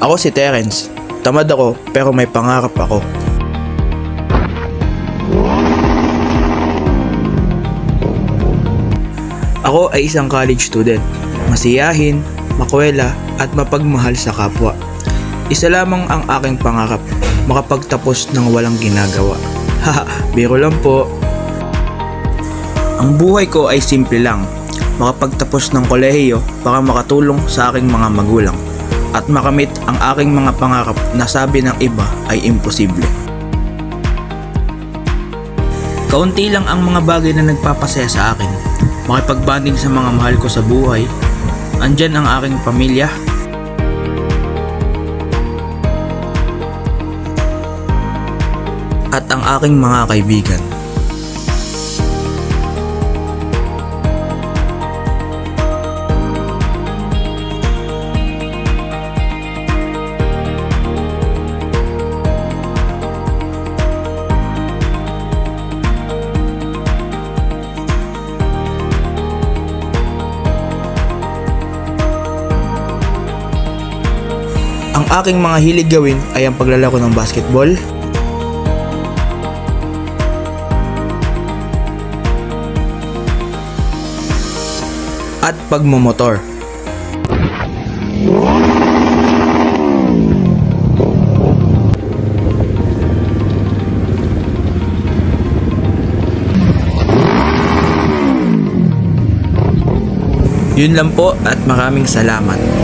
Ako si Terence. Tamad ako pero may pangarap ako. Ako ay isang college student. Masiyahin, makwela at mapagmahal sa kapwa. Isa lamang ang aking pangarap, makapagtapos ng walang ginagawa. Haha, biro lang po. Ang buhay ko ay simple lang. Makapagtapos ng kolehiyo para makatulong sa aking mga magulang at makamit ang aking mga pangarap na sabi ng iba ay imposible. Kaunti lang ang mga bagay na nagpapasaya sa akin. Makipagbanding sa mga mahal ko sa buhay. Andyan ang aking pamilya. At ang aking mga kaibigan. Ang aking mga hilig gawin ay ang paglalaro ng basketball, at pagmumotor. Yun lang po at maraming salamat.